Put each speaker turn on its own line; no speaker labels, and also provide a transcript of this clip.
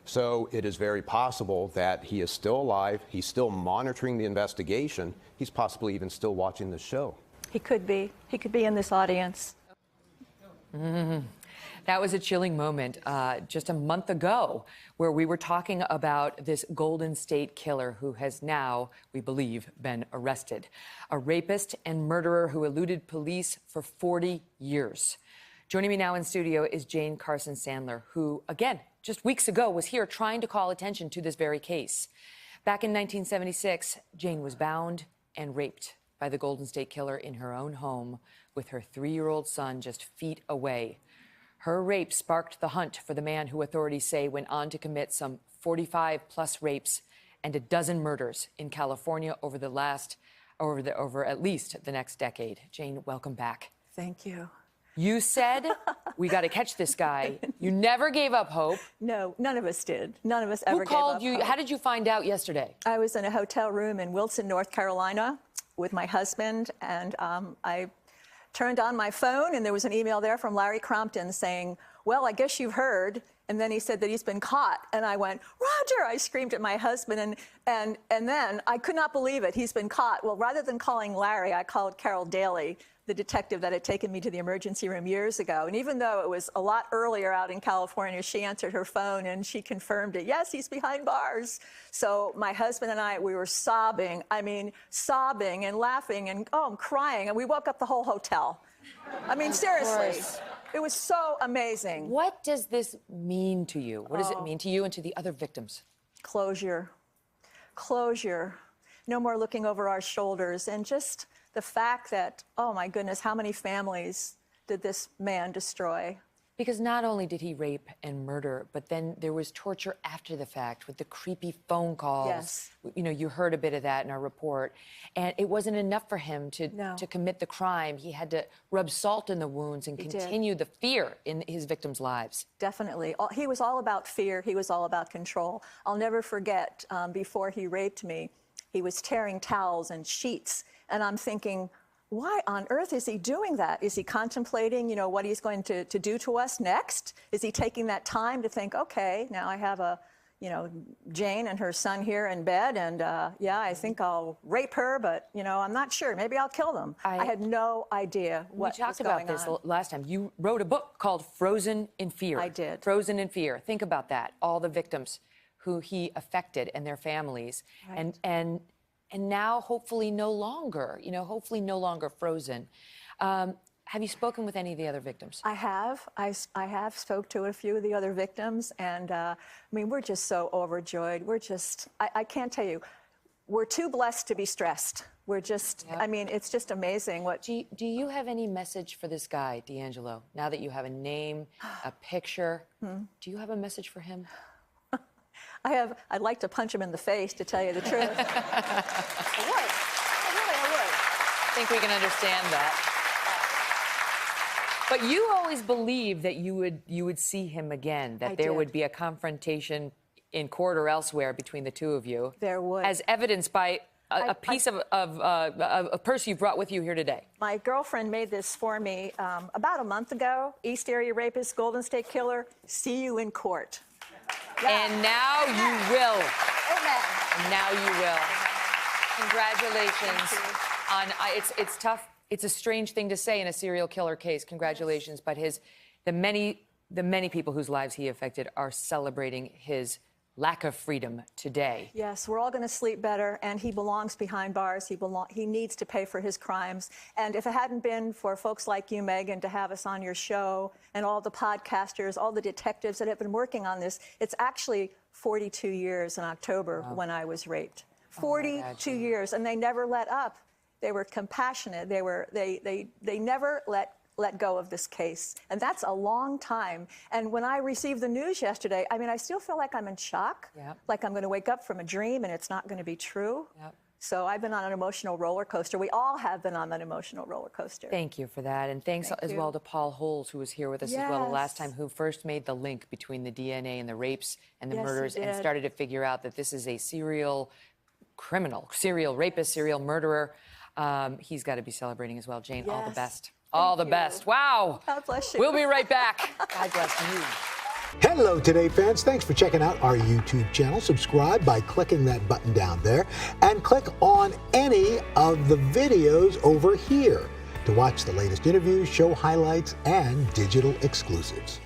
So it is very possible that he is still alive. He's still monitoring the investigation. He's possibly even still watching the show.
He could be. He could be in this audience.
That was a chilling moment just a month ago, where we were talking about this Golden State killer who has now, we believe, been arrested. A rapist and murderer who eluded police for 40 years. Joining me now in studio is Jane Carson-Sandler, who, again, just weeks ago was here trying to call attention to this very case. Back in 1976, Jane was bound and raped by the Golden State killer in her own home with her 3-year-old son just feet away. Her rape sparked the hunt for the man who authorities say went on to commit some 45-plus rapes and a dozen murders in California over at least the next decade. Jane, welcome back.
Thank you.
You said, we got to catch this guy. You never gave up hope.
No, none of us did. None of us ever gave up hope.
Who called you? How did you find out yesterday?
I was in a hotel room in Wilson, North Carolina with my husband, and I turned on my phone, and there was an email there from Larry Crompton saying, well, I guess you've heard. And then he said that he's been caught. And I went, Roger! I screamed at my husband, and then I could not believe it. He's been caught. Well, rather than calling Larry, I called Carol Daly, the detective that had taken me to the emergency room years ago. And even though it was a lot earlier out in California, she answered her phone and she confirmed it. Yes, he's behind bars. So my husband and I, we were sobbing. I mean, sobbing and laughing and, I'm crying. And we woke up the whole hotel. I mean, seriously. It was so amazing.
What does this mean to you? What does it mean to you and to the other victims?
Closure. Closure. No more looking over our shoulders. And just the fact that, oh my goodness, how many families did this man destroy?
Because not only did he rape and murder, but then there was torture after the fact with the creepy phone calls.
Yes.
You know, you heard a bit of that in our report. And it wasn't enough for him to commit the crime. He had to rub salt in the wounds and continue the fear in his victims' lives.
Definitely. He was all about fear. He was all about control. I'll never forget, before he raped me, he was tearing towels and sheets. And I'm thinking, why on earth is he doing that? Is he contemplating, what he's going to do to us next? Is he taking that time to think, okay, now I have Jane and her son here in bed, and yeah, I think I'll rape her, but, I'm not sure. Maybe I'll kill them. I had no idea what was going on.
We talked about this last time. You wrote a book called Frozen in Fear.
I did.
Frozen in Fear. Think about that. All the victims who he affected and their families.
Right.
And now, hopefully, no longer, hopefully no longer frozen. Have you spoken with any of the other victims?
I have. I have spoke to a few of the other victims, and I mean, we're just so overjoyed. We're just, I can't tell you, we're too blessed to be stressed. We're just, I mean, it's just amazing what...
Do you have any message for this guy, D'Angelo? Now that you have a name, a picture, do you have a message for him?
I'd like to punch him in the face, to tell you the truth. I would. I would.
I think we can understand that. But you always believed that you would see him again, that there would be a confrontation in court or elsewhere between the two of you.
There would. As
evidenced by a piece of a purse you brought with you here today.
My girlfriend made this for me about a month ago. East Area rapist, Golden State killer, see you in court. Yeah.
And now you will.
Amen.
And now you will. Congratulations. It's tough. It's a strange thing to say in a serial killer case. Congratulations. But the many people whose lives he affected are celebrating his lack of freedom today.
Yes, we're all going to sleep better, and he belongs behind bars. He needs to pay for his crimes. And if it hadn't been for folks like you, Megyn, to have us on your show, and all the podcasters, all the detectives that have been working on this, it's actually 42 years in October when I was raped. 42 years, and they never let up. They were compassionate. They never let go of this case. And that's a long time. And when I received the news yesterday, I mean, I still feel like I'm in shock, like I'm going to wake up from a dream and it's not going to be true. So I've been on an emotional roller coaster. We all have been on that emotional roller coaster.
Thank you for that. And thanks as well to Paul Holes, who was here with us as well the last time, who first made the link between the DNA and the rapes and the murders and started to figure out that this is a serial criminal, serial rapist, serial murderer. He's got to be celebrating as well. Jane, all the best. All the best. Wow.
God bless you.
We'll be right back. God bless you.
Hello, Today fans. Thanks for checking out our YouTube channel. Subscribe by clicking that button down there and click on any of the videos over here to watch the latest interviews, show highlights, and digital exclusives.